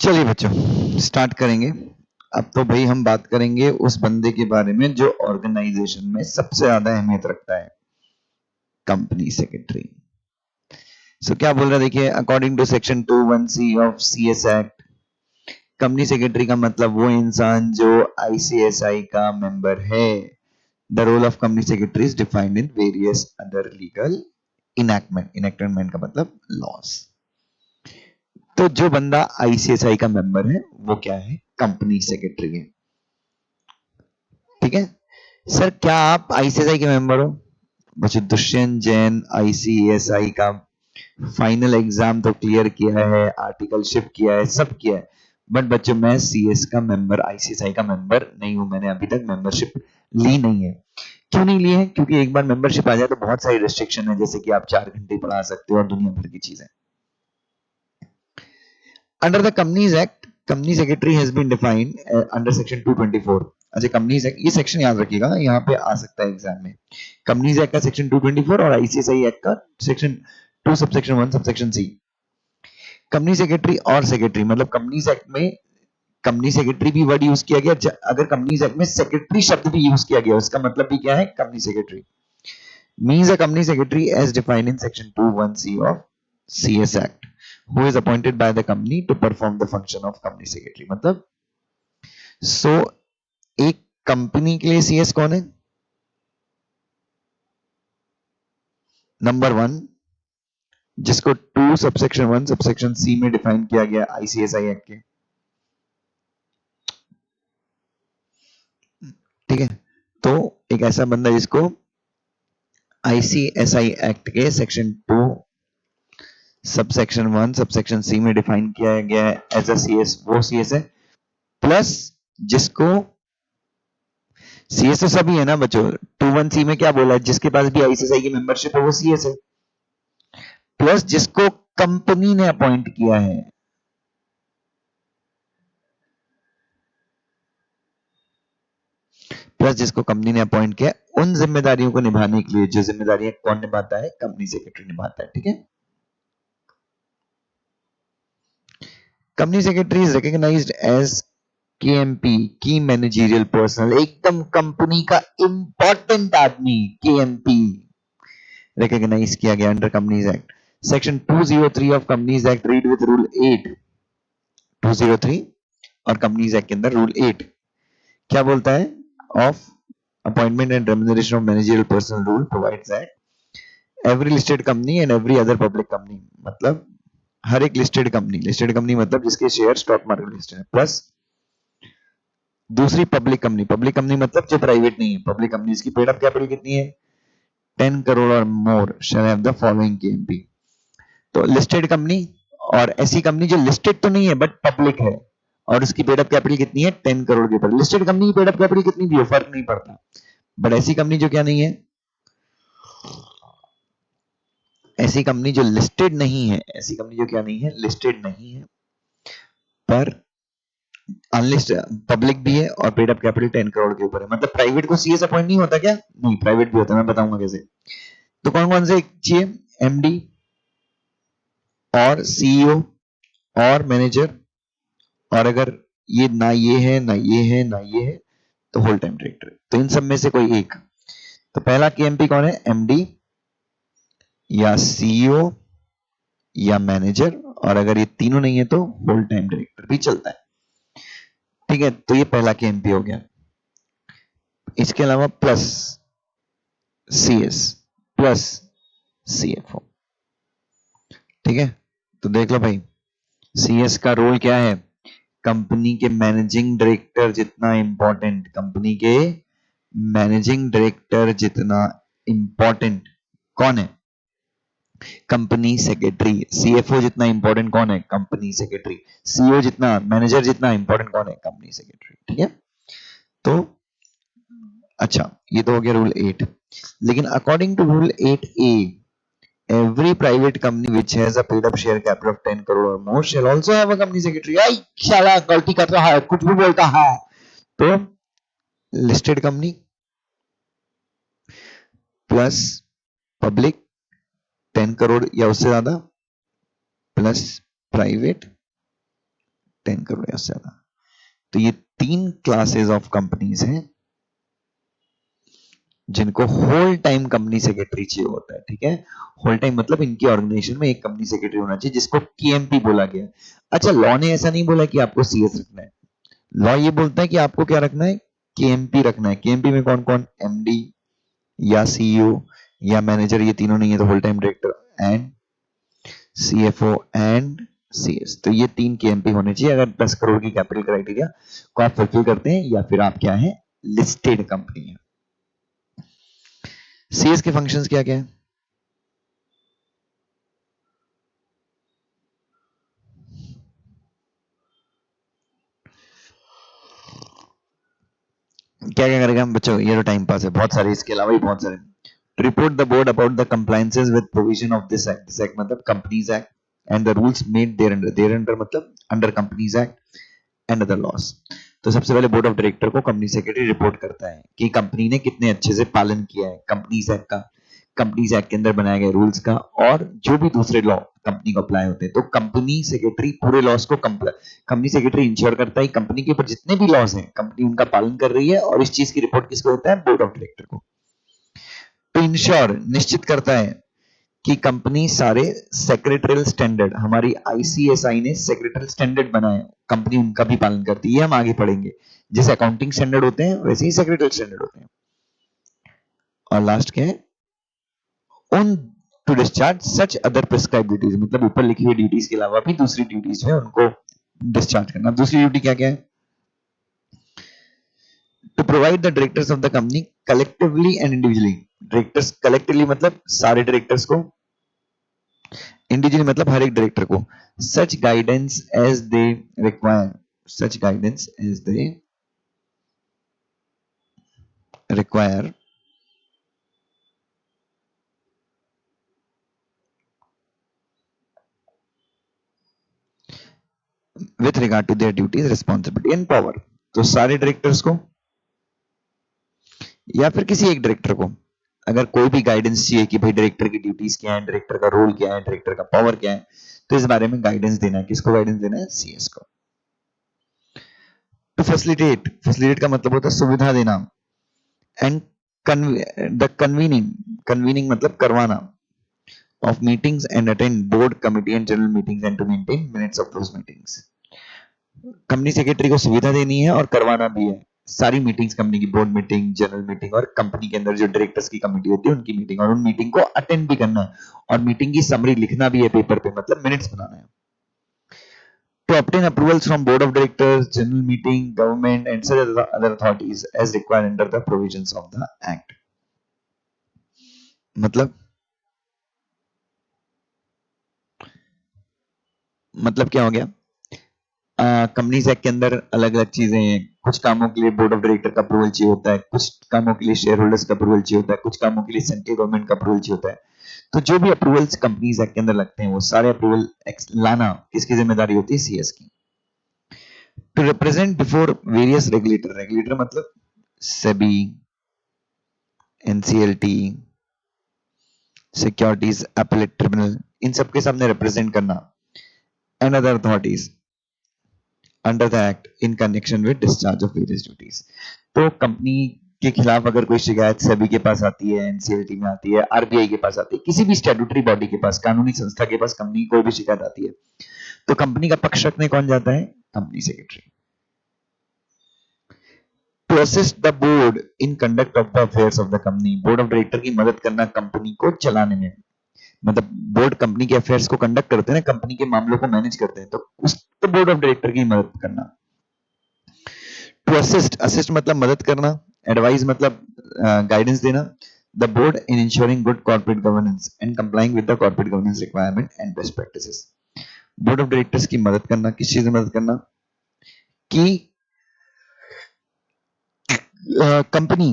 चलिए बच्चों स्टार्ट करेंगे। अब तो भाई हम बात करेंगे उस बंदे के बारे में जो ऑर्गेनाइजेशन में सबसे ज्यादा अहमियत रखता है, कंपनी सेक्रेटरी। सो क्या बोल रहा है देखिए, according to section 21C of CS act, company secretary का मतलब वो इंसान जो ICSI का मेंबर है। The role of company secretary is defined in various other legal enactment का मतलब लॉस। तो जो बंदा ICSI का मेंबर है वो क्या है, कंपनी सेक्रेटरी है। ठीक है सर, क्या आप ICSI के मेंबर हो? बच्चों दुष्यंत जैन ICSI का फाइनल एग्जाम तो क्लियर किया है, आर्टिकलशिप किया है, सब किया है, बट बच्चों मैं CS का मेंबर, ICSI का मेंबर नहीं हूं। मैंने अभी तक मेंबरशिप ली नहीं है। क्यों नहीं ली है? क्योंकि एक बार मेंबरशिप आ जाए तो बहुत सारी रिस्ट्रिक्शन है, जैसे कि आप 4 घंटे पढ़ा सकते हो और दुनिया भर की चीजें। Under the Companies Act, company secretary has been defined under section 224। अच्छा, कंपनीज एक्ट ये सेक्शन याद रखिएगा, यहाँ पे आ सकता है एग्जाम में। कंपनीज एक्ट का सेक्शन 224 और ICSI एक्ट का section 2 subsection 1 subsection C। Company secretary और सेक्रेटरी मतलब कंपनीज एक्ट में कंपनी सेक्रेटरी भी वर्ड यूज किया गया, अगर कंपनीज एक्ट में सेक्रेटरी शब्द भी यूज किया गया, उसका मतलब भी क्या है, company secretary means a company secretary as defined in section 21C of CS Act, who is appointed by the company to perform the function of company secretary। मतलब एक कंपनी के लिए CS कौन है? नंबर 1, जिसको 2 सबसेक्शन 1 सबसेक्शन C में define किया गया ICSI एक्ट के। ठीक है, तो एक ऐसा बंदा जिसको ICSI एक्ट के सेक्शन 2 सबसेक्शन 1 सबसेक्शन C में डिफाइन किया गया है एज अ CS, वो CS है। प्लस जिसको CS तो सभी है ना बच्चों, 21C में क्या बोला है, जिसके पास भी ICSI की मेंबरशिप है वो CS है। प्लस जिसको कंपनी ने अपॉइंट किया है, प्लस जिसको कंपनी ने अपॉइंट किया है, उन जिम्मेदारियों को निभाने के लिए जो जिम्मेदारियां कौन निभाता है, कंपनी सेक्रेटरी निभाता है। ठीक है, company secretary is recognised as KMP, की मैनेजरियल पर्सनल, एकदम कंपनी का इंपॉर्टेंट आदमी KMP रिकॉग्नाइज किया गया under companies act. Section 203 of companies act read with rule 8। 203 और कंपनीज एक्ट के अंदर रूल 8 क्या बोलता है? Of appointment and remuneration of managerial personnel rule provides that every listed company and every other public company, मतलब हर एक listed company मतलब जिसके शेयर स्टॉक मार्केट लिस्टेड है, प्लस दूसरी पब्लिक कंपनी मतलब जो प्राइवेट नहीं है, पब्लिक कंपनी की पेड अप कैपिटल कितनी है, 10 करोड़ और more shall have the following KMP। तो लिस्टेड कंपनी और ऐसी कंपनी जो लिस्टेड तो नहीं है बट पब्लिक है और उसकी पेड अप कैपिटल कितनी है, 10 करोड़ के ऊपर। लिस्टेड कंपनी की पेड अप कैपिटल कितनी भी हो फर्क नहीं पड़ता, बट ऐसी कंपनी जो क्या नहीं है, ऐसी कंपनी जो लिस्टेड नहीं है, ऐसी कंपनी जो क्या नहीं है, लिस्टेड नहीं है पर अनलिस्टेड पब्लिक भी है और पेड अप कैपिटल 10 करोड़ के ऊपर है। मतलब प्राइवेट को CS अपॉइंट नहीं होता क्या? नहीं, प्राइवेट भी होता है, मैं बताऊंगा कैसे। तो कौन कौन से चाहिए? MD और CEO और मैनेजर, और अगर ये ना ये है ना ये है ना ये है तो होल टाइम डायरेक्टर। तो इन सब में से कोई एक। तो पहला KMP कौन है? MD या CEO या मैनेजर, और अगर ये तीनों नहीं है तो होल टाइम डायरेक्टर भी चलता है। ठीक है, तो ये पहला KMP हो गया। इसके अलावा प्लस CS प्लस CFO। ठीक है, तो देख लो भाई, CS का रोल क्या है? कंपनी के मैनेजिंग डायरेक्टर जितना इंपॉर्टेंट, कंपनी के मैनेजिंग डायरेक्टर जितना इंपॉर्टेंट कौन है? Company secretary. CFO जितना इंपॉर्टेंट कौन है? Company secretary. CEO जितना, मैनेजर जितना इंपॉर्टेंट कौन है? Company secretary. ठीक है, तो अच्छा, ये तो हो गया रूल 8। लेकिन according to rule 8A, every private company which has a paid up share capital of 10 crore or more shall also have a company secretary। आई शाला गलती कर रहा है, कुछ भी बोलता है। तो listed company plus public 10 crore या उससे ज्यादा प्लस प्राइवेट 10 करोड़ या उससे ज्यादा। तो ये 3 क्लासेस ऑफ कंपनीज हैं जिनको होल टाइम कंपनी सेक्रेटरी चाहिए होता है। ठीक है, होल टाइम मतलब इनकी ऑर्गेनाइजेशन में एक कंपनी सेक्रेटरी होना चाहिए जिसको केएमपी बोला गया। अच्छा, लॉ ने ऐसा नहीं बोला कि आपको सीएस रखना है। लॉ ये बोलता है कि आपको क्या रखना है, केएमपी रखना है। केएमपी में कौन कौन, एमडी या सीईओ या मैनेजर, ये तीनों नहीं है तो whole time director and CFO and CS. तो ये 3 केएमपी होने चाहिए अगर 10 करोड़ की कैपिटल क्राइटेरिया को आप फुलफिल करते हैं या फिर आप क्या है, लिस्टेड कंपनी है। सीएस के फंक्शंस क्या क्या है? क्या क्या करेगा हम बच्चों, ये तो टाइम पास है, बहुत सारे इसके अलावा भी बहुत सारे। Report the board about the compliances with provision of this act. This act मतलब companies act and the rules made there under मतलब under companies act and other laws. तो सबसे पहले बोर्ड ऑफ डायरेक्टर को कंपनी सेक्रेटरी रिपोर्ट करता है कि company ने कितने अच्छे से पालन किया है कंपनीज एक्ट का, कंपनीज एक्ट के अंदर बनाए गए रूल्स का, और जो भी दूसरे लॉ कंपनी को अप्लाई होते हैं। तो कंपनी सेक्रेटरी पूरे लॉस को कंपनी सेक्रेटरी इंश्योर करता है कंपनी के ऊपर जितने भी लॉस हैं कंपनी उनका पालन कर रही है, और इस चीज की रिपोर्ट किसको होता है, बोर्ड ऑफ डायरेक्टर को। तो इंश्योर निश्चित करता है कि कंपनी सारे सेक्रेटरियल स्टैंडर्ड, हमारी आईसीएसआई ने सेक्रेटरियल स्टैंडर्ड बनाए, कंपनी उनका भी पालन करती है। हम आगे पढ़ेंगे, जैसे अकाउंटिंग स्टैंडर्ड होते हैं वैसे ही सेक्रेटरियल स्टैंडर्ड होते हैं। और लास्ट क्या है, उन to discharge such other prescribe duties, मतलब ऊपर लिखी हुई ड्यूटीज के अलावा भी दूसरी ड्यूटीज है उनको डिस्चार्ज करना। दूसरी ड्यूटी क्या क्या है, to provide the directors of the company collectively and individually. Directors collectively मतलब सारे डायरेक्टर्स को, इंडिविजुअली मतलब हर एक डायरेक्टर को, such guidance as they require, such guidance as they require with regard to their duties responsibility and power. तो सारे directors को या फिर किसी एक डायरेक्टर को अगर कोई भी गाइडेंस चाहिए कि भाई डायरेक्टर की ड्यूटीज क्या है, डायरेक्टर का रोल क्या है, डायरेक्टर का पावर क्या है, तो इस बारे में गाइडेंस देना है। किसको गाइडेंस देना है, सीएस को। टू फैसिलिटेट, फैसिलिटेट का मतलब होता है सुविधा देना, एंड द कन्वीनिंग, कन्वीनिंग मतलब करवाना, of meetings and attend board committee and general meetings and to maintain minutes of those meetings. Company secretary को सुविधा देनी है और करवाना भी है सारी मीटिंग्स, कंपनी की बोर्ड मीटिंग, जनरल मीटिंग, और कंपनी के अंदर जो डायरेक्टर्स की कमेटी होती है उनकी मीटिंग, और उन मीटिंग को अटेंड भी करना है, और मीटिंग की समरी लिखना भी है पेपर पे, मतलब मिनट्स बनाना है। To obtain approvals from board of directors, general meeting, government and such other authorities as required under the provisions of the act। मतलब क्या हो गया, कंपनीज एक्ट के अंदर अलग अलग चीजें हैं। कुछ कामों के लिए बोर्ड ऑफ डायरेक्टर का अप्रूवल चाहिए होता है, कुछ कामों के लिए शेयर होल्डर्स का अप्रूवल चाहिए होता है, कुछ कामों के लिए सेंट्रल गवर्नमेंट का अप्रूवल चाहिए होता है। तो जो भी अप्रूवल्स कंपनीज एक्ट के अंदर लगते हैं वो सारे अप्रूवल लाना किसकी जिम्मेदारी होती है, सीएस की। To represent before various regulator, regulator मतलब SEBI, NCLT, securities appellate tribunal, इन सबके सामने रिप्रेजेंट करना, and other authorities under the act in connection with discharge of various duties. तो कंपनी के खिलाफ अगर कोई शिकायत सेबी के पास आती है, एनसीएलटी में आती है, आरबीआई के पास आती है, किसी भी स्टैट्यूटरी बॉडी के पास, कानूनी संस्था के पास कंपनी की कोई भी शिकायत आती है, तो कंपनी का पक्ष रखने कौन जाता है, company secretary. To assist the board in conduct of the affairs of the company, board of director की मदद करना कंपनी को चलाने में, मतलब बोर्ड कंपनी के अफेयर्स को कंडक्ट करते हैं ना, कंपनी के मामलों को मैनेज करते हैं, तो उस तो बोर्ड ऑफ डायरेक्टर की मदद करना। टू असिस्ट, असिस्ट मतलब मदद करना, एडवाइस मतलब गाइडेंस देना, the board in ensuring good corporate governance and complying with the corporate governance requirement and best practices. Board of directors की मदद करना, किस चीज में मदद करना, कि कंपनी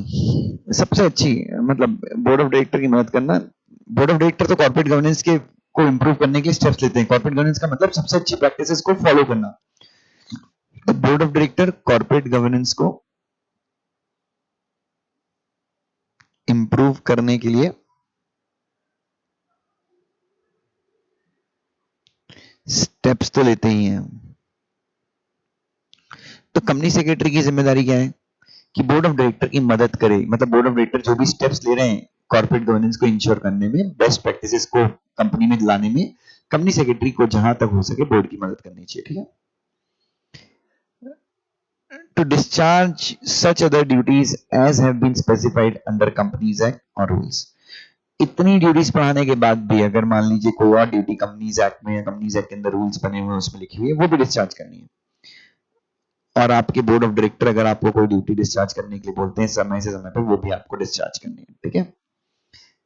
सबसे अच्छी, मतलब बोर्ड ऑफ डायरेक्टर की मदद करना। बोर्ड ऑफ डायरेक्टर तो कॉर्पोरेट गवर्नेंस के को इंप्रूव करने के लिए स्टेप्स लेते हैं। कॉर्पोरेट गवर्नेंस का मतलब सबसे अच्छी प्रैक्टिसेस को फॉलो करना। तो board of director corporate governance को इंप्रूव करने के लिए स्टेप्स तो लेते ही हैं। तो कंपनी सेक्रेटरी की जिम्मेदारी क्या है कि बोर्ड ऑफ डायरेक्टर की मदद करे, मतलब बोर्ड ऑफ डायरेक्टर जो भी स्टेप्स ले रहे हैं कॉर्पोरेट गवर्नेंस को इंश्योर करने में, बेस्ट प्रैक्टिसेस को कंपनी में लाने में, कंपनी सेक्रेटरी को जहां तक हो सके बोर्ड की मदद करनी चाहिए, ठीक है। To discharge such other duties as have been specified under Companies Act or rules. इतनी ड्यूटीज पढ़ाने के बाद भी अगर मान लीजिए कोई और ड्यूटी कंपनीज एक्ट में या कंपनीज एक्ट के अंदर रूल्स बने हुए हैं उसमें लिखी हुई है, वो भी डिस्चार्ज करनी है। और आपके बोर्ड ऑफ डायरेक्टर अगर आपको कोई ड्यूटी डिस्चार्ज करने के लिए बोलते हैं समय से समय पर, वो भी आपको डिस्चार्ज करनी है, ठीक है।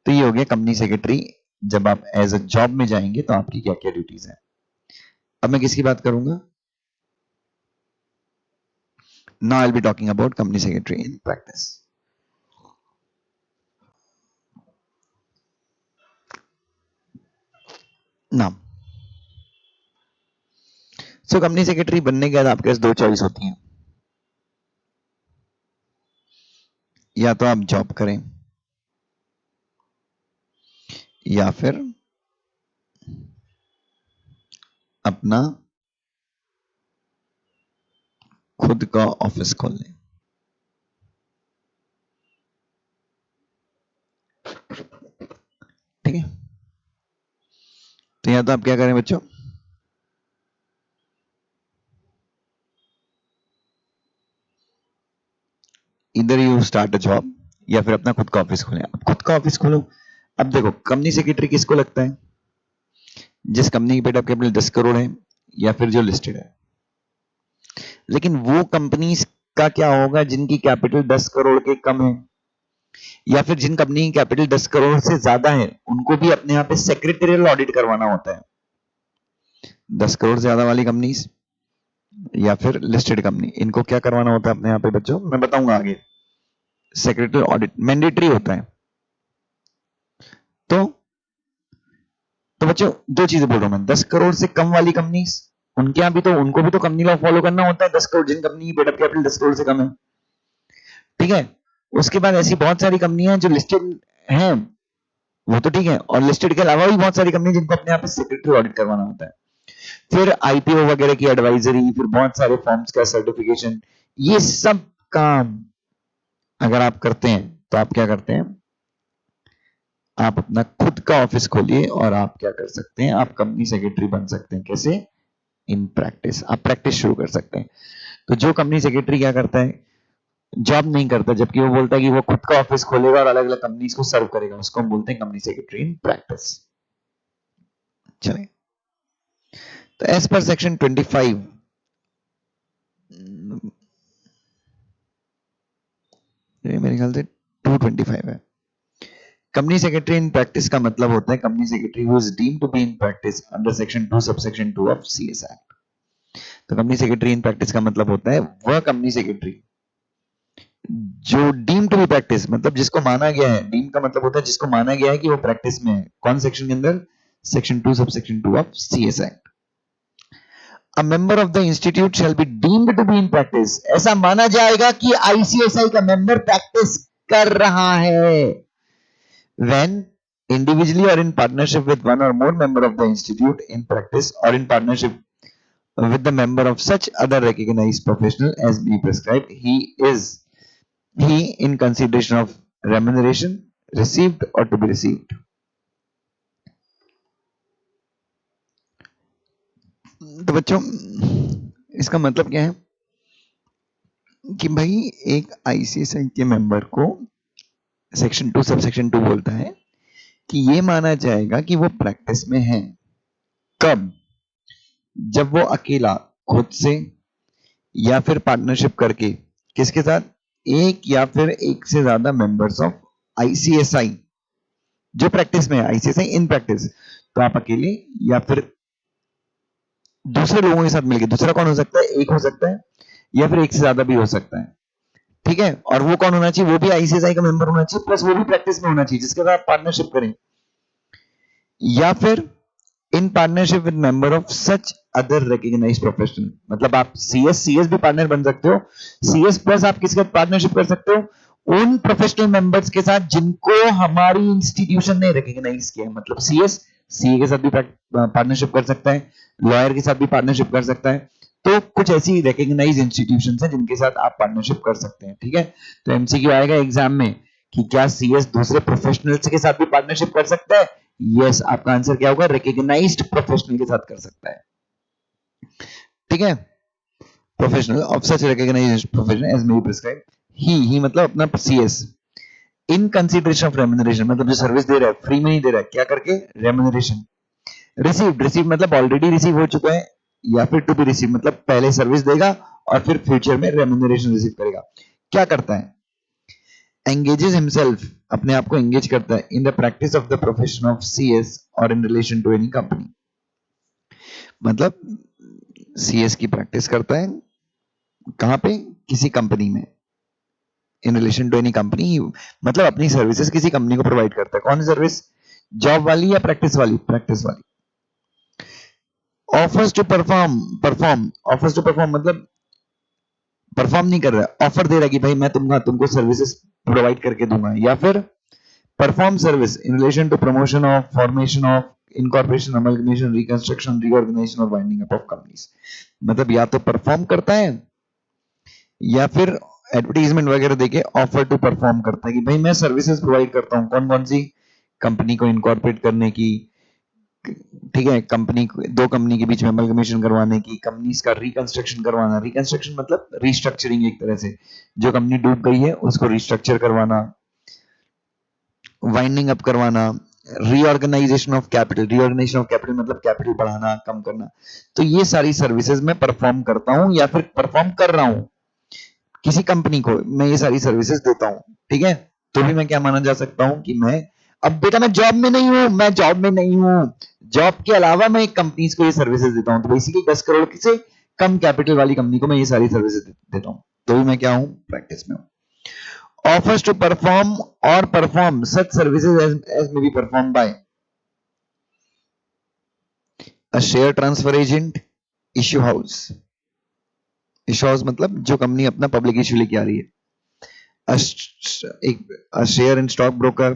तो ये हो गया कंपनी सेक्रेटरी, जब आप एज अ जॉब में जाएंगे तो आपकी क्या क्या ड्यूटीज हैं। अब मैं किसकी बात करूंगा? Now I'll be talking about company secretary in practice. Now, so company secretary बनने के बाद आपके पास दो चॉइस होती हैं, या तो आप जॉब करें या फिर अपना खुद का ऑफिस खोल लें, ठीक है। तो या तो आप क्या करें बच्चों, इधर यू स्टार्ट अ जॉब या फिर अपना खुद का ऑफिस खोलें। अब खुद का ऑफिस खोलो। अब देखो कंपनी सेक्रेटरी किसको लगता है? जिस कंपनी की पेड अप कैपिटल 10 करोड़ है या फिर जो लिस्टेड है। लेकिन वो कंपनी का क्या होगा जिनकी कैपिटल 10 करोड़ के कम है, या फिर जिन कंपनी की कैपिटल 10 करोड़ से ज्यादा है, उनको भी अपने यहाँ पे सेक्रेटरियल ऑडिट करवाना होता है। 10 करोड़ से ज्यादा वाली कंपनी या फिर लिस्टेड कंपनी, इनको क्या करवाना होता है अपने यहाँ पे बच्चों, मैं बताऊंगा आगे। सेक्रेटरी ऑडिट मैंडेटरी होता है। तो बच्चों दो चीजें बोल रहा हूं मैं। 10 करोड़ से कम वाली कंपनी, उनके यहाँ भी तो, उनको भी तो कंपनी लॉ फॉलो करना होता है। 10 करोड़ जिन कंपनी की पेड अप कैपिटल 10 करोड़ से कम है, ठीक है। उसके बाद ऐसी बहुत सारी कंपनियां जो लिस्टेड हैं, वो तो ठीक है, और लिस्टेड के अलावा भी बहुत सारी कंपनी जिनको अपने यहाँ पे सेक्रेटरी ऑडिट करवाना होता है। फिर आईपीओ वगैरह की एडवाइजरी, फिर बहुत सारे फॉर्म्स का सर्टिफिकेशन, ये सब काम अगर आप करते हैं तो आप क्या करते हैं, आप अपना खुद का ऑफिस खोलिए और आप क्या कर सकते हैं, आप कंपनी सेक्रेटरी बन सकते हैं। कैसे? In practice. आप प्रैक्टिस शुरू कर सकते हैं। तो जो कंपनी सेक्रेटरी क्या करता है, जॉब नहीं करता, जबकि वो बोलता है कि वो खुद का ऑफिस खोलेगा और अलग अलग कंपनीज को सर्व करेगा, उसको हम बोलते हैं कंपनी सेक्रेटरी इन प्रैक्टिस। चलिए, तो एज पर सेक्शन 25, मेरे ख्याल से 225 है। कंपनी सेक्रेटरी इन प्रैक्टिस का मतलब होता है company secretary who is deemed to be in practice under section 2 subsection 2 of CS act. तो कंपनी सेक्रेटरी इन प्रैक्टिस का मतलब होता है वह कंपनी सेक्रेटरी जो डीम टू बी प्रैक्टिस, मतलब जिसको माना गया है, डीम का मतलब होता है जिसको माना गया है कि वो प्रैक्टिस में है। कौन सेक्शन के अंदर? Section 2 subsection 2 of CS act. A member of the institute shall be deemed to be in practice. ऐसा माना जाएगा कि आईसीएसआई का मेंबर प्रैक्टिस कर रहा है when individually or in partnership with one or more member of the institute in practice or in partnership with the member of such other recognized professional as be prescribed, he in consideration of remuneration received or to be received. तो बच्चों इसका मतलब क्या है कि भाई एक ICSI के मेंबर को सेक्शन 2 सबसेक्शन 2 बोलता है कि ये माना जाएगा कि वो प्रैक्टिस में है। कब? जब वो अकेला खुद से या फिर पार्टनरशिप करके, किसके साथ? एक या फिर एक से ज्यादा मेंबर्स ऑफ आईसीएसआई जो प्रैक्टिस में है, आईसीएसआई इन प्रैक्टिस। तो आप अकेले या फिर दूसरे लोगों के साथ मिलकर, दूसरा कौन हो सकता है? एक हो सकता है या फिर एक से ज्यादा भी हो सकता है, ठीक है। और वो कौन होना चाहिए? वो भी आईसीएसआई का मेंबर होना चाहिए, प्लस वो भी प्रैक्टिस में होना चाहिए जिसके साथ पार्टनरशिप करें, या फिर in partnership with member of such other recognised professional. मतलब आप सीएस भी पार्टनर बन सकते हो, सीएस प्लस आप किसके साथ पार्टनरशिप कर सकते हो? उन प्रोफेशनल मेंबर्स के साथ जिनको हमारी इंस्टीट्यूशन ने रिकॉग्नाइज किया। मतलब सीएस सीए के साथ भी पार्टनरशिप कर सकता है, लॉयर के साथ भी पार्टनरशिप कर सकता है, तो कुछ ऐसी रिकॉग्नाइज इंस्टीट्यूशन है जिनके साथ आप पार्टनरशिप कर सकते हैं, ठीक है। तो एमसीक्यू आएगा एग्जाम में कि क्या सीएस दूसरे प्रोफेशनल्स के साथ भी पार्टनरशिप कर सकता है? यस, आपका आंसर क्या होगा? रिकॉग्नाइज्ड प्रोफेशनल के साथ कर सकता है, ठीक है। Professional of such recognised professional as may be prescribe, ही मतलब अपना CS in consideration of remuneration, मतलब जो सर्विस दे रहा है फ्री में नहीं दे रहा है, क्या करके? रेम्यूनरेशन। रिसीव मतलब ऑलरेडी रिसीव हो चुका है, या फिर टू बी रिसीव मतलब पहले सर्विस देगा और फिर फ्यूचर में रेम्यूनरेशन रिसीव करेगा। क्या करता है? एंगेजेस हिमसेल्फ, अपने आप को एंगेज करता है in the practice of the profession of CS और in relation to any company, मतलब सीएस की प्रैक्टिस करता है कहां पे? किसी कंपनी में। In relation to any company मतलब अपनी सर्विसेज किसी कंपनी को प्रोवाइड करता है। कौन सी सर्विस? जॉब वाली या प्रैक्टिस वाली? प्रैक्टिस वाली। Offers to perform offers to perform मतलब परफॉर्म नहीं कर रहा है, ऑफर दे रहा है कि भाई मैं तुमको सर्विसेज प्रोवाइड करके दूंगा, या फिर perform service in relation to promotion of formation of incorporation amalgamation reconstruction reorganisation और वाइंडिंग अप ऑफ कंपनीज, मतलब या तो परफॉर्म करता है या फिर एडवर्टीजमेंट वगैरह देके ऑफर टू परफॉर्म करता है कि भाई मैं सर्विसेज प्रोवाइड करता हूँ। कौन कौन सी? कंपनी को इनकॉर्पोरेट करने की, ठीक है, कंपनी दो कंपनी के बीच में अमलगमेशन करवाने की, कंपनीज का रिकंस्ट्रक्शन करवाना, रिकंस्ट्रक्शन मतलब रिस्ट्रक्चरिंग, एक तरह से जो कंपनी डूब गई है उसको रिस्ट्रक्चर करवाना, वाइंडिंग अप करवाना, रीऑर्गेनाइजेशन ऑफ कैपिटल मतलब कैपिटल बढ़ाना कम करना। तो ये सारी सर्विसेज मैं परफॉर्म करता हूं या फिर परफॉर्म कर रहा हूं, किसी कंपनी को मैं ये सारी सर्विसेज देता हूं, ठीक है। तो भी मैं क्या माना जा सकता हूं कि मैं, अब बेटा मैं जॉब में नहीं हूं, मैं जॉब में नहीं हूं, जॉब के अलावा मैं कंपनीज को ये सर्विसेज देता हूं, तो बेसिकली 10 करोड़ से कम कैपिटल वाली कंपनी को मैं ये सारी सर्विसेज देता हूं, तो भी मैं क्या हूं? प्रैक्टिस में हूं। Offers to perform or perform such services as may be performed by a share transfer agent, issue house, issue house मतलब जो कंपनी अपना पब्लिक इश्यू लेके आ रही है, a share and stock broker,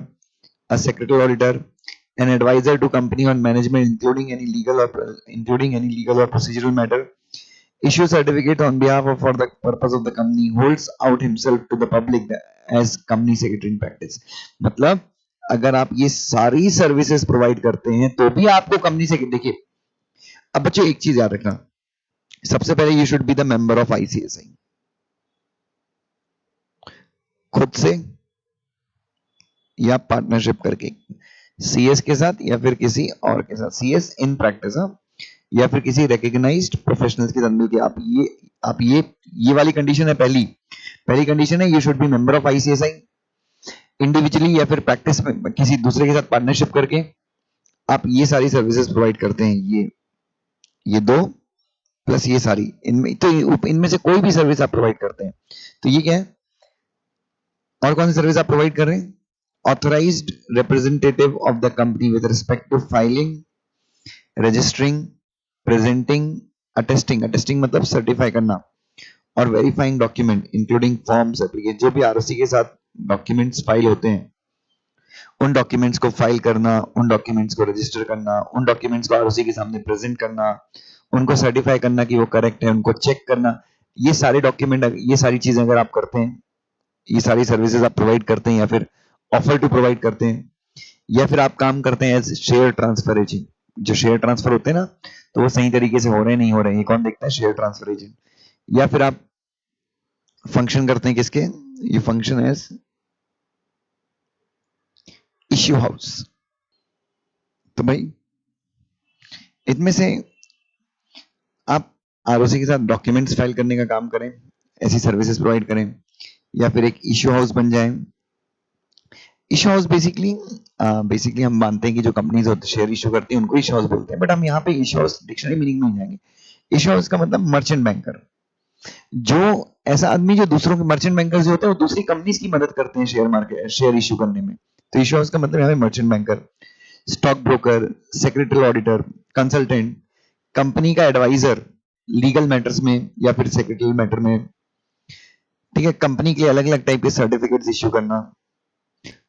a secretarial auditor, an advisor to company on management including any legal or procedural matter, issue certificate on behalf of for the purpose of the company, holds out himself to the public as company secretary in practice, मतलब अगर आप ये सारी services provide करते हैं तो भी आपको कंपनी से, देखिए अब बच्चों एक चीज याद रखना, सबसे पहले you should be the member of ICSI, खुद से या पार्टनरशिप करके, सीएस के साथ या फिर किसी और के साथ, सीएस इन प्रैक्टिस, या फिर किसी रिकॉग्नाइज्ड प्रोफेशनल्स के साथ मिलकर आप ये वाली कंडीशन है, पहली कंडीशन है you should be member of ICSI, individually या फिर प्रैक्टिस में किसी दूसरे के साथ पार्टनरशिप करके आप ये सारी सर्विसेज प्रोवाइड करते हैं, ये दो प्लस ये सारी, इनमें से कोई भी सर्विस आप प्रोवाइड करते हैं, तो ये क्या है? और कौन सी सर्विस आप प्रोवाइड कर रहे हैं? Authorised representative of the company with respect to filing, registering, presenting, attesting मतलब सर्टिफाई करना, और verifying document including forms application, जो भी आरओसी के साथ डॉक्यूमेंट्स फाइल होते हैं उन डॉक्यूमेंट्स को फाइल करना, उन डॉक्यूमेंट्स को रजिस्टर करना, उन डॉक्यूमेंट्स को आरओसी के सामने प्रेजेंट करना, उनको सर्टिफाई करना कि वो करेक्ट है, उनको चेक करना, ये सारे डॉक्यूमेंट, ये सारी चीजें अगर आप करते हैं, ये सारी सर्विसेज आप प्रोवाइड करते हैं या फिर ऑफर टू प्रोवाइड करते हैं, या फिर आप काम करते हैं एज शेयर ट्रांसफर एजेंट, जो शेयर ट्रांसफर होते हैं ना तो वो सही तरीके से हो रहे हैं नहीं हो रहे हैं ये कौन देखता है? Share transfer agent. या फिर आप फंक्शन करते हैं किसके? ये फंक्शन एज इश्यू हाउस। तो भाई इनमें से आप आरओसी के साथ डॉक्यूमेंट्स फाइल करने का काम करें, ऐसी सर्विसेज प्रोवाइड करें, या फिर एक इश्यू हाउस बन जाए। इश्यू हाउस बेसिकली हम मानते हैं कि जो कंपनीज होती है शेयर इश्यू करती हैं उनको इश्यू हाउस बोलते हैं, बट हम यहाँ पे इश्यू हाउस डिक्शनरी मीनिंग में जाएंगे। इश्यू हाउस का मतलब मर्चेंट बैंकर, जो ऐसा आदमी जो दूसरों के, मर्चेंट बैंकर्स जो होते हैं वो दूसरी कंपनीज की मदद करते हैं शेयर मार्केट, शेयर इश्यू करने में, तो इश्यू हाउस का मतलब यहाँ पे merchant banker, stock broker, secretary auditor, consultant, company का एडवाइजर लीगल मैटर्स में या फिर सेक्रेटरी मैटर में, ठीक है, कंपनी के लिए अलग अलग टाइप के सर्टिफिकेट्स इश्यू करना,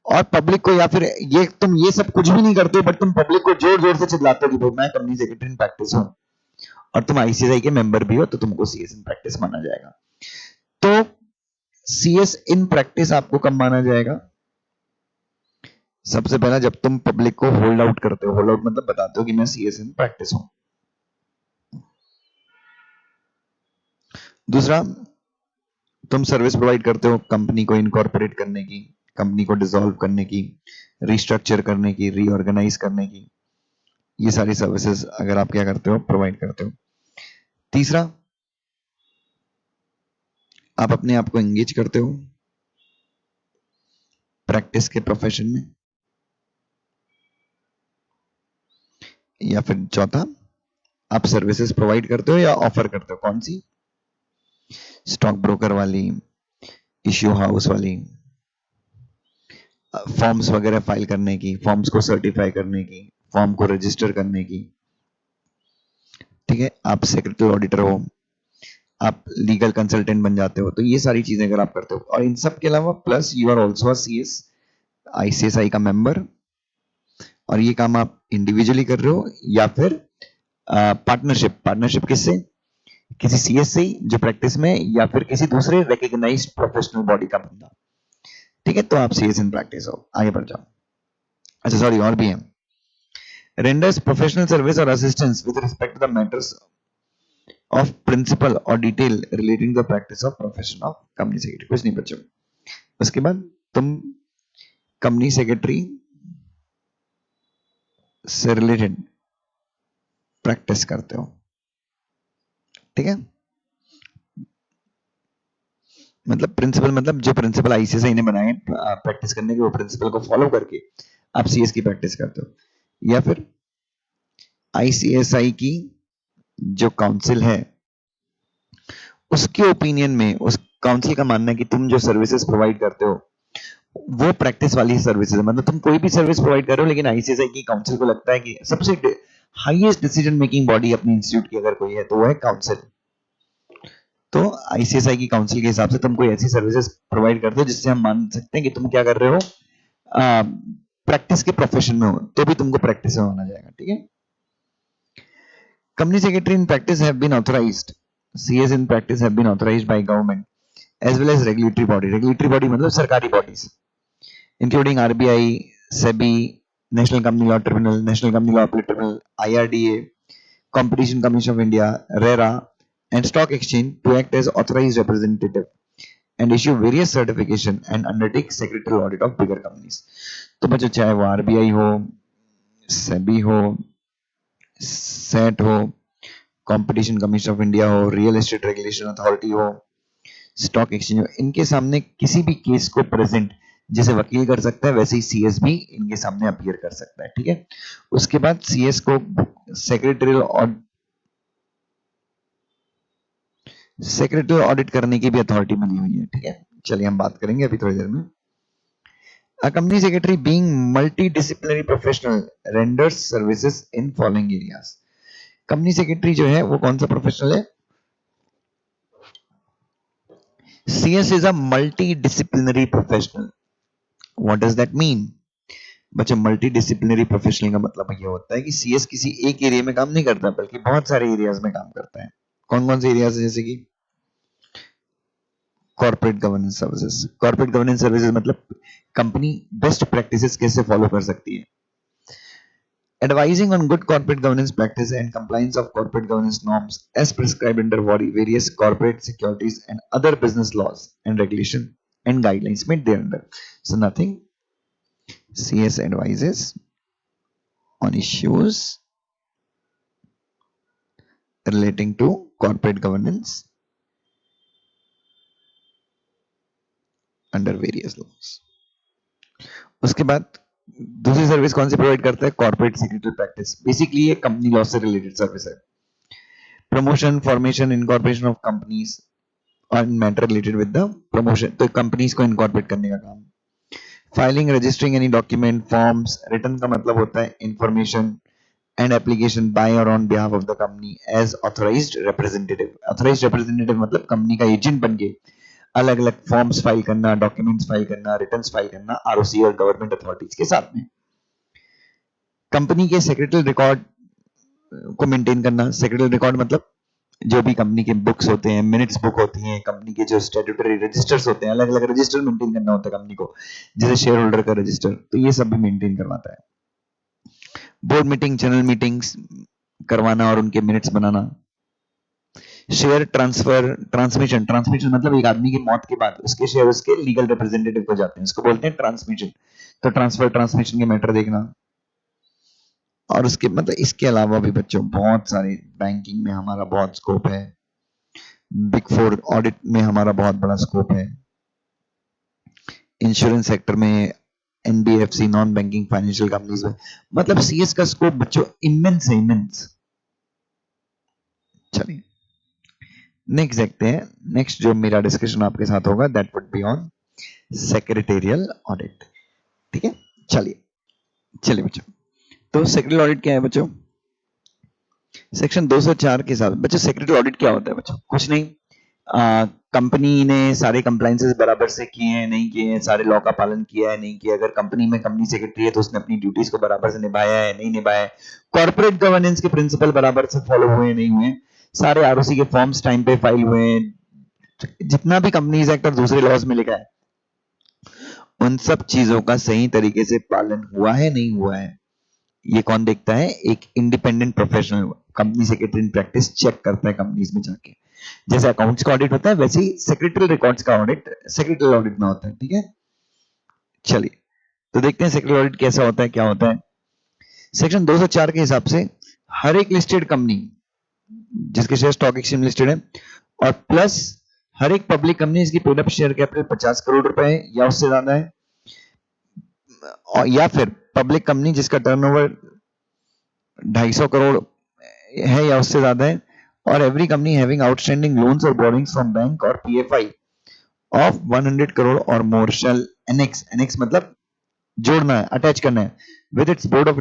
और पब्लिक को, या फिर ये तुम ये सब कुछ भी नहीं करते बट तुम पब्लिक को जोर जोर से चिल्लाते हो कि भाई मैं कंपनी सेक्रेटरी इन प्रैक्टिस हूं, और तुम आईसीएसआई के मेंबर भी हो तो तुमको सीएस इन प्रैक्टिस माना जाएगा। तो सीएस इन प्रैक्टिस आपको कब माना जाएगा? सबसे पहला जब तुम पब्लिक को होल्ड आउट करते हो। होल्ड आउट मतलब बताते हो कि मैं सीएस इन प्रैक्टिस हूं। दूसरा, तुम सर्विस प्रोवाइड करते हो कंपनी को इनकॉर्पोरेट करने की, कंपनी को डिसॉल्व करने की, रिस्ट्रक्चर करने की, रीऑर्गेनाइज करने की, ये सारी सर्विसेज अगर आप क्या करते हो, प्रोवाइड करते हो। तीसरा, आप अपने आप को एंगेज करते हो प्रैक्टिस के प्रोफेशन में। या फिर चौथा, आप सर्विसेज प्रोवाइड करते हो या ऑफर करते हो। कौन सी? स्टॉक ब्रोकर वाली, इश्यू हाउस वाली, फॉर्म्स वगैरह फाइल करने की, फॉर्म्स को सर्टिफाई करने की, फॉर्म को रजिस्टर करने की। ठीक है, आप सेक्रेटरी ऑडिटर हो, आप लीगल कंसल्टेंट बन जाते हो, तो ये सारी चीजें अगर आप करते हो, और इन सब के अलावा plus you are also a CS ICSI का मेंबर, और ये काम आप इंडिविजुअली कर रहे हो या फिर पार्टनरशिप। पार्टनरशिप किससे? किसी सीएस से जो प्रैक्टिस में, या फिर किसी दूसरे रिकॉग्नाइज्ड प्रोफेशनल बॉडी का बंदा। ठीक है, तो आप सीएस इन प्रैक्टिस हो। आगे बढ़ जाओ। अच्छा सॉरी, और भी है। renders professional service or assistance with respect to the matters of principle or detail relating to the practice of profession of company secretary। कुछ नहीं बच्चों। उसके बाद तुम कंपनी सेक्रेटरी से रिलेटेड प्रैक्टिस करते हो। ठीक है, मतलब प्रिंसिपल, मतलब जो प्रिंसिपल आईसीएसआई ने बनाए प्रैक्टिस करने के, वो प्रिंसिपल को फॉलो करके आप सीएस की प्रैक्टिस करते हो। या फिर आईसीएसआई की जो काउंसिल है उसके ओपिनियन में, उस काउंसिल का मानना है कि तुम जो सर्विसेज प्रोवाइड करते हो वो प्रैक्टिस वाली सर्विसेज है। मतलब तुम कोई भी सर्विस प्रोवाइड कर रहे हो, लेकिन आईसीएसआई की काउंसिल को लगता है कि सबसे हाईएस्ट डिसीजन मेकिंग बॉडी अपने इंस्टीट्यूट की अगर कोई है तो वो है काउंसिल। तो आईसीएसआई की काउंसिल के हिसाब से तुम कोई ऐसी सर्विसेज प्रोवाइड करते हो जिससे हम मान सकते हैं कि तुम क्या कर रहे हो, प्रैक्टिस के प्रोफेशन में हो, तो भी तुमको प्रैक्टिस में माना जाएगा। ठीक है, company secretary in practice have been authorized, CS in practice have been authorized by government as well as regulatory body। regulatory body मतलब सरकारी bodies including RBI, SEBI, National Company Law Tribunal, National Company Law Appellate Tribunal, IRDA, Competition Commission of India, RERA, and Stock Exchange to act as authorized representative and issue various certification and undertake secretarial audit of bigger companies। तो बच्चों, चाहे वो RBI हो, SEBI हो, set हो, competition commission of India हो, real estate regulation authority हो, stock exchange हो, इनके सामने किसी भी केस को प्रेजेंट जैसे वकील कर सकता है, वैसे ही सीएस भी इनके सामने अपीयर कर सकता है। ठीक है, उसके बाद सीएस को सेक्रेटरी ऑडिट करने की भी अथॉरिटी मिली हुई है। ठीक है, चलिए हम बात करेंगे अभी थोड़ी देर में। A company secretary being multidisciplinary professional renders services in following areas। Company secretary जो है वो कौन सा प्रोफेशनल है? CS is a multidisciplinary professional। What does that mean? बच्चों, मल्टीडिसिप्लिनरी प्रोफेशनल का मतलब ये होता है कि सीएस किसी एक एरिया में काम नहीं करता, बल्कि बहुत सारे एरियाज में काम करता है। कौन कौन से एरियाज? जैसे कि corporate governance services. Corporate governance services मतलब कंपनी बेस्ट प्रैक्टिसेस कैसे फॉलो कर सकती है। Advising on good corporate governance practice and compliance of corporate governance norms as prescribed under various corporate securities and other business laws and regulation and guidelines made thereunder। So nothing, CS advises on issues relating to corporate governance under various laws। उसके बाद दूसरी service कौन सी provide करता है? Corporate secretary practice. Basically ये company law से related service है। Promotion, formation, incorporation of companies और matter related with the promotion, तो कंपनीज को इनकॉर्पोरेट करने का काम। Filing, registering any document, forms. Return का मतलब होता है इंफॉर्मेशन एंड एप्लीकेशन बाय और on behalf of the company as authorised representative. Authorised representative मतलब कंपनी का एजेंट बन के अलग अलग फॉर्म्स फाइल करना, डॉक्यूमेंट्स फाइल करना, रिटर्न्स फाइल करना आरओसी और गवर्नमेंट अथॉरिटीज के साथ में। कंपनी के सेक्रेटरी रिकॉर्ड को मेंटेन करना। सेक्रेटरी रिकॉर्ड मतलब जो भी कंपनी के बुक्स होते हैं, मिनट्स बुक होती हैं, कंपनी के जो स्टैट्यूटरी रजिस्टर्स होते हैं, अलग अलग रजिस्टर मेंटेन करना होता है कंपनी को, जैसे शेयर होल्डर का रजिस्टर, तो ये सब भी मेंटेन करवाता है। बोर्ड मीटिंग, जनरल मीटिंग्स करवाना और उनके मिनट्स बनाना। शेयर ट्रांसफर, ट्रांसमिशन, ट्रांसमिशन मतलब एक आदमी की मौत के बाद उसके शेयर उसके लीगल रिप्रेजेंटेटिव को जाते हैं, उसको बोलते हैं ट्रांसमिशन। तो ट्रांसफर, ट्रांसमिशन के मैटर देखना। और उसके मतलब इसके अलावा भी बच्चों बहुत सारे, बैंकिंग में हमारा बहुत स्कोप है, बिग फोर ऑडिट में हमारा बहुत बड़ा स्कोप है, इंश्योरेंस सेक्टर में, NBFC, non banking financial companies में, मतलब सीएस का स्कोप बच्चों इमेंस है, इमेंस। चलिए नेक्स्ट देखते हैं। नेक्स्ट जो मेरा डिस्कशन आपके साथ होगा that would be on secretarial audit. ठीक है, चलिए चलिए बच्चों, तो सेक्रेटरी ऑडिट क्या है बच्चों? सेक्शन 204 के हिसाब, बच्चों सेक्रेटरी ऑडिट क्या होता है बच्चों? कुछ नहीं, कंपनी ने सारे कंप्लायंसेस बराबर से किए हैं नहीं किए हैं, सारे लॉ का पालन किया है नहीं किया, अगर कंपनी में कंपनी सेक्रेटरी है तो उसने अपनी ड्यूटीज को बराबर से निभाया है नहीं निभाया है, कॉर्पोरेट गवर्नेंस के प्रिंसिपल बराबर से फॉलो हुए नहीं हुए, सारे आरओसी के फॉर्म्स टाइम पे फाइल हुए हैं, जितना भी कंपनीज एक्ट और दूसरे लॉज में लिखा है उन सब चीजों का सही तरीके से पालन हुआ है नहीं हुआ है, ये कौन देखता है? एक independent professional company secretary in practice check करता है कंपनीज में जाके। जैसे अकाउंट्स का ऑडिट होता है वैसे ही सेक्रेटरी रिकॉर्ड्स का ऑडिट सेक्रेटरी ऑडिट में होता है। ठीक है, चलिए तो देखते हैं सेक्रेटरी ऑडिट कैसा होता है, क्या होता है। सेक्शन 204 के हिसाब से हर एक लिस्टेड कंपनी जिसके शेयर स्टॉक एक्सचेंज में लिस्टेड है और प्लस हर एक पब्लिक कंपनी इसकी paid up share capital 50 crore रुपए है या उससे ज्यादा है, और या फिर पब्लिक कंपनी जिसका टर्नओवर 250 करोड़ है या उससे ज्यादा है, और every company having outstanding loans और बोरिंग्स फ्रॉम बैंक और पीएफआई ऑफ 100 करोड़ और मोर शैल एनेक्स, एनेक्स मतलब जोड़ना है, अटैच करना है, with its board of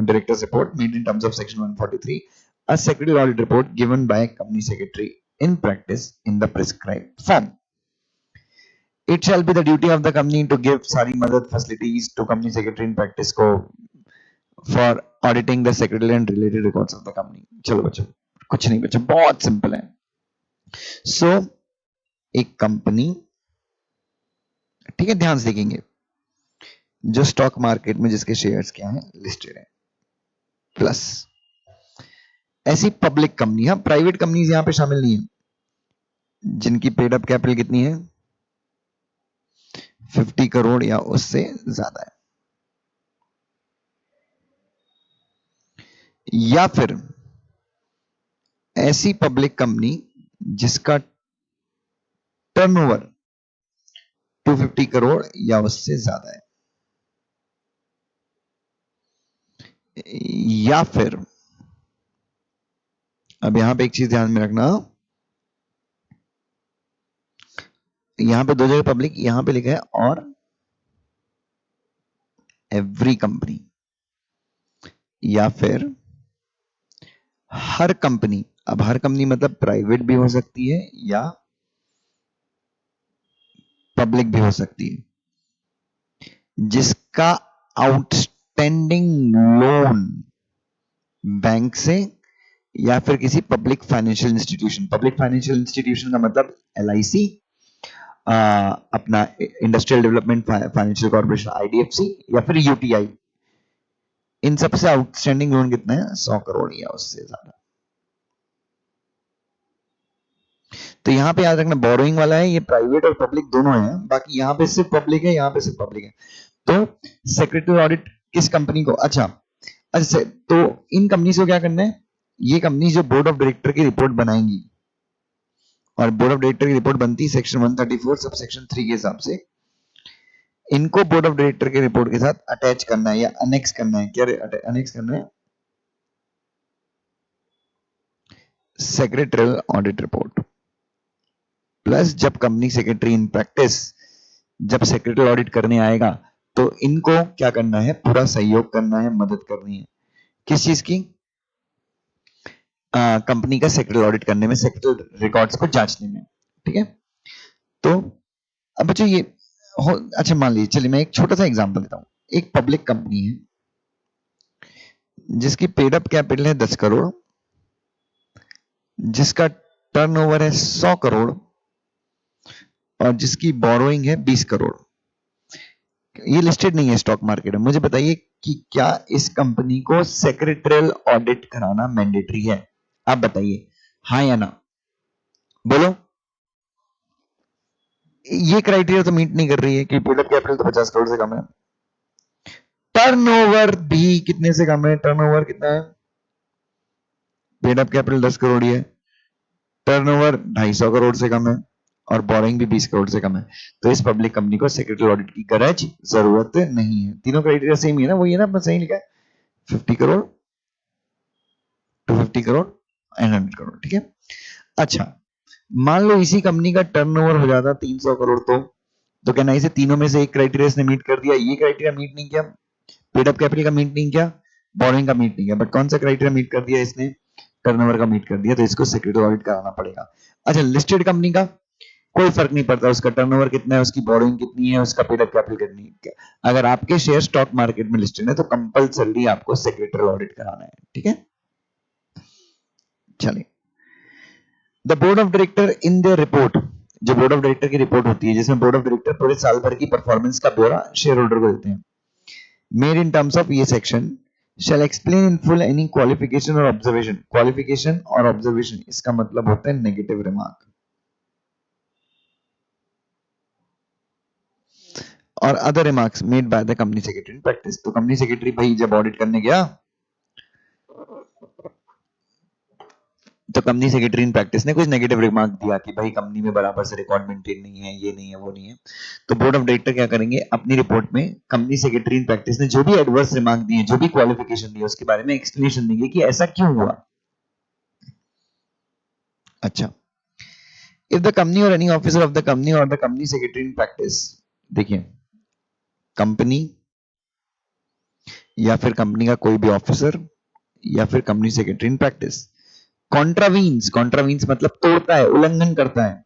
directors report made in terms of section 143, a secretary audit report given by company secretary in practice in the prescribed form. It shall be the duty of the company to give सारी मदद facilities to company secretary in practice को for auditing the secretary and related records of the company. चलो बच्चों, कुछ नहीं बच्चों, बहुत simple है। सो एक कंपनी, ठीक है, ध्यान से देखेंगे, जो स्टॉक मार्केट में जिसके शेयर्स क्या हैं, लिस्टेड है, प्लस ऐसी पब्लिक कंपनी, हाँ प्राइवेट कंपनीज यहां पे शामिल नहीं है, जिनकी पेड अप कैपिटल कितनी है, 50 करोड़ या उससे ज्यादा है, या फिर ऐसी पब्लिक कंपनी जिसका टर्नओवर 250 करोड़ या उससे ज्यादा है, या फिर अब यहां पे एक चीज ध्यान में रखना, यहां पे दो जगह पब्लिक, यहां पे लिखा है और एवरी कंपनी, या फिर हर कंपनी। अब हर कंपनी मतलब प्राइवेट भी हो सकती है या पब्लिक भी हो सकती है, जिसका आउटस्टैंडिंग लोन बैंक से या फिर किसी public financial institution, public financial institution का मतलब एलआईसी, अपना industrial development financial corporation IDFC, या फिर यूटीआई, इन सबसे आउटस्टैंडिंग लोन कितना है, 100 करोड़ या उससे ज्यादा। तो यहां पे याद रखना बोरोइंग वाला है, ये प्राइवेट और पब्लिक दोनों है, बाकी यहां पे सिर्फ पब्लिक है, यहां पे सिर्फ पब्लिक है। तो सेक्रेटरी ऑडिट किस कंपनी को, अच्छा अच्छा, तो इन कंपनी को क्या करना है, ये कंपनी जो बोर्ड ऑफ डायरेक्टर की रिपोर्ट बनाएंगी, और बोर्ड ऑफ डायरेक्टर की रिपोर्ट बनती है सेक्शन 134 सब सेक्शन 3 के हिसाब से, इनको बोर्ड ऑफ डायरेक्टर के रिपोर्ट के साथ अटैच करना है या अनेक्स करना है, क्या अनेक्स करना है, सेक्रेटरियल ऑडिट रिपोर्ट। प्लस जब कंपनी सेक्रेटरी इन प्रैक्टिस जब सेक्रेटरी ऑडिट करने आएगा तो इनको क्या करना है, पूरा सहयोग करना है, मदद करनी है, किस चीज की, कंपनी का सेक्रेटरी ऑडिट करने में, सेक्रेटरी रिकॉर्ड्स को जांचने में। ठीक है, तो अब बच्चों ये अच्छा मान लीजिए, चलिए मैं एक छोटा सा एग्जांपल देता हूं, एक पब्लिक कंपनी है जिसकी पेड अप कैपिटल है 10 करोड़, जिसका टर्नओवर है 100 करोड़ और जिसकी बोरोइंग है 20 करोड़। ये लिस्टेड नहीं है स्टॉक मार्केट में। मुझे बताइए कि क्या इस कंपनी को सेक्रेटरियल ऑडिट कराना मैंडेटरी है? आप बताइए हाँ या ना, बोलो। ये क्राइटेरिया तो मीट नहीं कर रही है कि पेड अप कैपिटल तो 50 करोड़ से कम है, टर्नओवर भी कितने से कम है। टर्नओवर कितना है? पेड अप कैपिटल 10 करोड़ ही है, टर्नओवर 250 करोड़ से कम है और बोरिंग भी 20 करोड़ से कम है। तो इस पब्लिक कंपनी को सेक्रेटरी ऑडिट की गरज जरूरत नहीं है। तीनों क्राइटेरिया सेम ही है ना, वही है ना, अपना सही लिखा है 50 करोड़, 250 करोड़ एंड 100 करोड़। ठीक है, अच्छा मान लो इसी कंपनी का टर्नओवर हो जाता 300 करोड़, तो कहना इसे तीनों में से एक क्राइटेरिया इसने मीट कर दिया, ये क्राइटेरिया मीट नहीं किया, पेड अप कैपिटल का मीट नहीं किया, बोरिंग का मीट नहीं किया, बट कौन सा क्राइटेरिया मीट कर दिया इसने? टर्नओवर का मीट कर दिया, तो इसको सेक्रेटरी ऑडिट कराना पड़ेगा। अच्छा लिस्टेड कंपनी का कोई फर्क नहीं पड़ता, उसका टर्नओवर कितना है, उसकी बोरोइंग कितनी है, उसका पेड अप कैपिटल कितनी है। अगर आपके शेयर स्टॉक मार्केट में लिस्टेड है तो कंपलसरी आपको सेक्रेटरी ऑडिट कराना है। ठीक है, चलिए the board of director in the report, जो बोर्ड ऑफ डायरेक्टर की रिपोर्ट होती है जिसमें बोर्ड ऑफ डायरेक्टर पूरे साल भर की परफॉर्मेंस का ब्यौरा शेयर होल्डर को देते हैं, मेड इन टर्म्स ऑफ ये section shall explain in full any qualification or observation, qualification और observation इसका मतलब होता है नेगेटिव रिमार्क, और other remarks made by the company secretary in practice. तो कंपनी सेक्रेटरी भाई जब ऑडिट करने गया तो कंपनी सेक्रेटरी इन प्रैक्टिस ने कुछ नेगेटिव रिमार्क दिया कि भाई कंपनी में बराबर से रिकॉर्ड मेंटेन नहीं है, ये नहीं है, वो नहीं है। तो बोर्ड ऑफ डायरेक्टर क्या करेंगे, अपनी रिपोर्ट में कंपनी सेक्रेटरी इन प्रैक्टिस ने जो भी एडवर्स रिमार्क दिए, जो भी क्वालिफिकेशन दी उसके बारे में एक्सप्लेनेशन देंगे कि ऐसा क्यों हुआ। अच्छा, if the company or any officer of the company or the company secretary in practice, देखिए कंपनी या फिर कंपनी का कोई भी ऑफिसर या फिर company secretary in practice contravenes, contravenes मतलब तोड़ता है, उल्लंघन करता है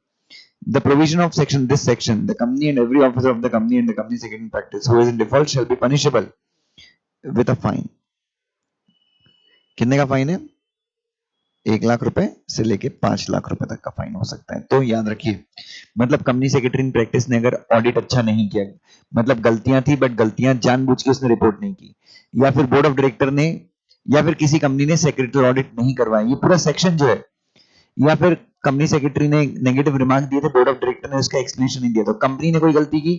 the provision of section this section, the company and every officer of the company and the company secretary in practice who is in default shall be punishable with a fine। कितने का fine है? 1 लाख रुपए से लेके 5 लाख रुपए तक का fine हो सकता है। तो याद रखिए, मतलब कंपनी सेक्रेटरी इन प्रैक्टिस ने अगर ऑडिट अच्छा नहीं किया, मतलब गलतियां थी बट गलतियां जानबूझ के उसने रिपोर्ट नहीं की, या फिर बोर्ड ऑफ डायरेक्टर ने या फिर किसी कंपनी ने सेक्रेटरी ऑडिट नहीं करवाया, ये पूरा सेक्शन जो है, या फिर कंपनी सेक्रेटरी ने नेगेटिव रिमार्क दिए थे, बोर्ड ऑफ डायरेक्टर ने उसका एक्सप्लेनेशन नहीं दिया, तो कंपनी ने कोई गलती की,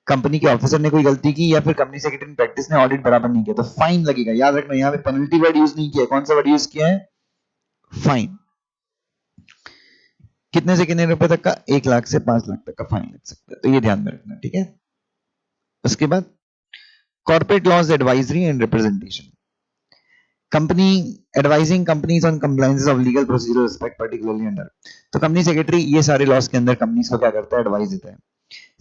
कंपनी के ऑफिसर ने कोई गलती की, या फिर कंपनी सेक्रेटरी प्रैक्टिस ने ऑडिट बराबर नहीं किया, तो फाइन लगेगा। याद रखना यहाँ पे पेनल्टी वर्ड यूज नहीं किया, कौन सा वर्ड यूज किया है? फाइन। कितने से कितने रुपए तक का? 1 लाख से 5 लाख तक का फाइन लग सकता है, तो ये ध्यान में रखना। ठीक है, उसके बाद corporate laws advisory and representation, company advising companies on compliance of legal procedure respect particularly under, तो कंपनी सेक्रेटरी ये सारे लॉस के अंदर कंपनीज को क्या करता है? एडवाइस देता है।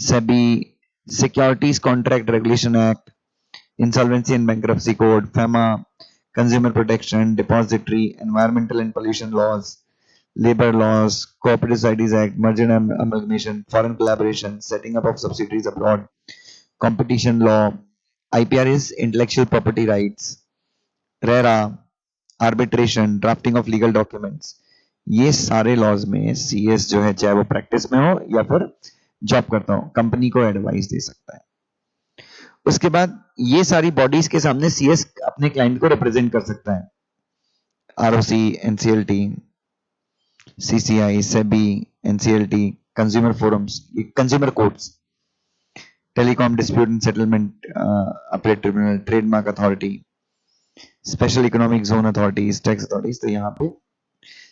SEBI, securities contract regulation act, insolvency and bankruptcy code, FEMA, consumer protection, depository, environmental and pollution laws, labor laws, cooperative societies act, merger and amalgamation, foreign collaboration, setting up of subsidiaries abroad, competition law, IPR is intellectual property rights, RERA, arbitration, drafting of legal documents, ये सारे laws में CS जो है चाहे वो practice में हो या फिर जॉब करता हो, कंपनी को एडवाइस दे सकता है। उसके बाद ये सारी बॉडीज के सामने सीएस अपने क्लाइंट को रिप्रेजेंट कर सकता है, ROC, NCLT, CCI, SEBI, NCLT, consumer forums, consumer courts, telecom dispute and settlement appellate tribunal, trademark authority, special economic zone authorities, tax authorities. तो यहाँ पे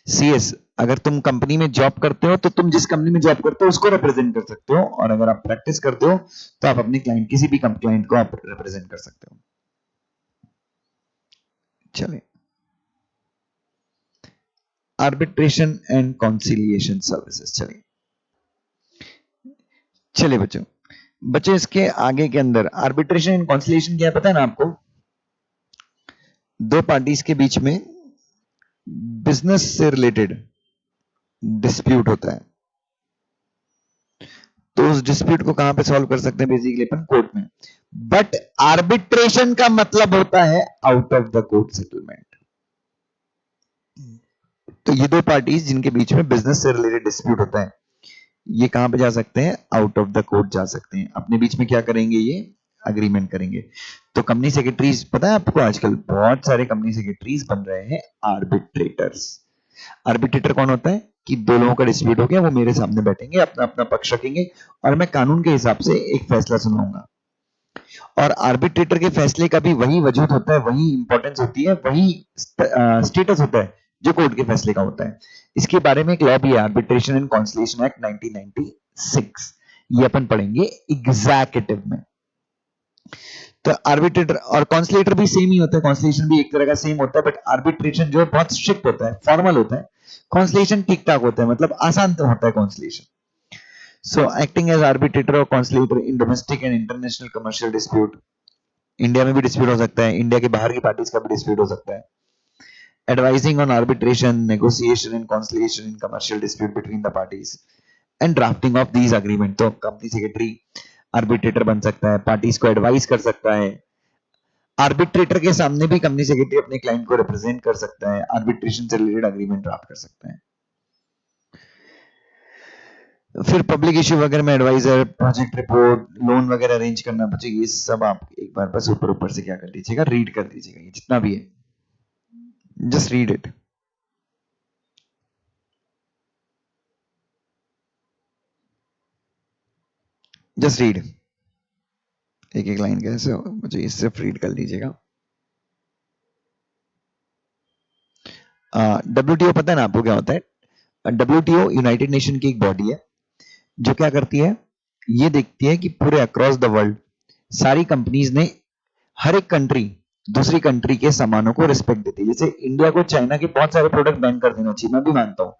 सीएस, अगर तुम कंपनी में जॉब करते हो तो तुम जिस कंपनी में जॉब करते हो उसको रिप्रेजेंट कर सकते हो, और अगर आप प्रैक्टिस करते हो तो आप अपने क्लाइंट, किसी भी क्लाइंट को आप रिप्रेजेंट कर सकते हो। चलिए, आर्बिट्रेशन एंड कॉन्सिलिएशन सर्विसेज। चलिए चलिए बच्चों इसके आगे के अंदर आर्बिट्रेशन एंड कॉन्सिलिएशन क्या है पता है ना आपको? दो पार्टीज के बीच में बिजनेस से रिलेटेड डिस्प्यूट होता है, तो उस उस डिस्प्यूट को कहां पे सॉल्व कर सकते हैं? बेसिकली अपन कोर्ट में। बट आर्बिट्रेशन का मतलब होता है out of the court settlement. तो ये दो पार्टीज जिनके बीच में बिजनेस से रिलेटेड डिस्प्यूट होता है, ये कहां पे जा सकते हैं? आउट ऑफ द कोर्ट जा सकते हैं। अपने बीच में क्या करेंगे? ये अग्रीमेंट करेंगे। तो कंपनी सेक्रेटरीज, पता है आपको, आजकल बहुत सारे कंपनी सेक्रेटरीज बन रहे हैं आर्बिट्रेटर्स। आर्बिट्रेटर कौन होता है? कि दो लोगों का डिस्प्यूट हो गया, वो मेरे सामने बैठेंगे, अपना अपना पक्ष रखेंगे और मैं कानून के हिसाब से एक फैसला सुनाऊंगा। और आर्बिट्रेटर के फैसले का भी वही वजूद होता है, वही इंपॉर्टेंस होती है, वही स्टेटस होता है जो कोर्ट के फैसले का होता है। इसके बारे में एक लॉ भी है, आर्बिट्रेशन एंड कॉन्सिलिएशन एक्ट 1996। ये अपन पढ़ेंगे एग्जीक्यूटिव में। तो आर्बिट्रेटर और कॉन्सिलेटर भी सेम ही होता है, कॉन्सिलिएशन भी एक तरह का सेम होता है, बट आर्बिट्रेशन जो है बहुत स्ट्रिक्ट होता है, फॉर्मल होता है। कॉन्सिलिएशन ठीक ठाक होता है, मतलब आसान तो होता है conciliation. So acting as arbitrator or conciliator in domestic and international commercial dispute, India में भी डिस्प्यूट हो सकता है, इंडिया के बाहर की पार्टीज का भी डिस्प्यूट हो सकता है। Advising on arbitration, negotiation and conciliation in commercial dispute between the parties and drafting of these agreement. तो कंपनी सेक्रेटरी आर्बिट्रेटर बन सकता है, पार्टीज को एडवाइस कर सकता है। आर्बिट्रेटर के सामने भी कंपनी सेक्रेटरी अपने क्लाइंट को रिप्रेजेंट कर सकता है, आर्बिट्रेशन से रिलेटेड अग्रीमेंट ड्राफ्ट कर सकता है। फिर पब्लिक इश्यू वगैरह में एडवाइजर, प्रोजेक्ट रिपोर्ट, लोन वगैरह अरेंज करना, बच्चे ये सब आप एक बार बस ऊपर ऊपर से क्या कर लीजिएगा, रीड कर लीजिएगा, ये जितना भी है just read it. Just read, एक एक लाइन कैसे हो मुझे ये सिर्फ रीड कर लीजिएगा। WTO पता है ना आपको क्या होता है? WTO यूनाइटेड नेशन की एक बॉडी है जो क्या करती है, ये देखती है कि पूरे अक्रॉस द वर्ल्ड सारी कंपनीज ने, हर एक कंट्री दूसरी कंट्री के सामानों को रिस्पेक्ट देती है। जैसे इंडिया को चाइना के बहुत सारे प्रोडक्ट बैन कर देना चाहिए, मैं भी मानता हूं,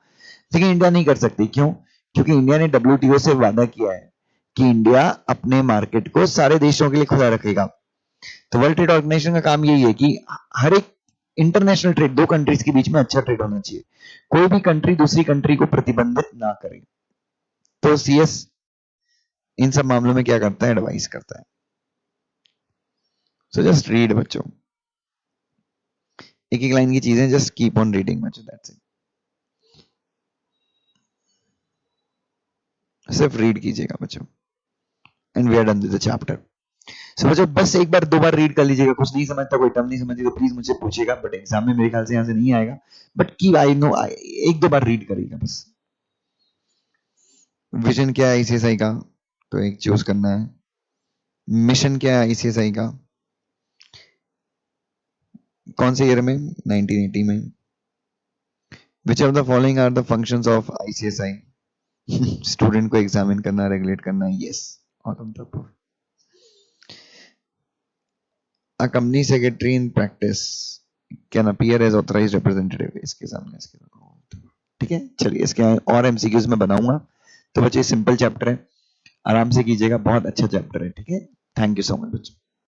लेकिन इंडिया नहीं कर सकती। क्यों? क्योंकि इंडिया ने WTO से वादा किया है कि इंडिया अपने मार्केट को सारे देशों के लिए खुला रखेगा। तो वर्ल्ड ट्रेड ऑर्गेनाइजेशन का काम यही है कि हर एक इंटरनेशनल ट्रेड, दो कंट्रीज के बीच में अच्छा ट्रेड होना चाहिए, कोई भी कंट्री दूसरी कंट्री को प्रतिबंधित ना करे। तो CS इन सब मामलों में क्या करता है? एडवाइस करता है। सो जस्ट रीड बच्चों, एक एक लाइन की चीजें जस्ट कीप ऑन रीडिंग बच्चों, दैट्स इट। सिर्फ रीड कीजिएगा बच्चों, and we are done with the chapter. So बच्चों बस एक बार दो बार रीड कर लीजिएगा, कुछ नहीं समझता, कोई टर्म नहीं समझती तो प्लीज मुझे पूछिएगा, बट एग्जाम में मेरे ख्याल से यहां से नहीं आएगा, बट की आई नो एक दो बार रीड करिएगा बस। विजन क्या है ICSI का? तो एक चूज करना है। मिशन क्या है ICSI का? कौन से ईयर में? 1980 में। Which of the following are the functions of ICSI? Student को एग्जामिन करना, रेगुलेट करना, yes, all of the above. A company secretary in practice can appear as authorized representative, इसके सामने इसके, ठीक है। चलिए इसके और MCQs में बनाऊंगा। तो बच्चे सिंपल चैप्टर है, आराम से कीजिएगा, बहुत अच्छा चैप्टर है, ठीक है। थैंक यू सो मच बच्चों।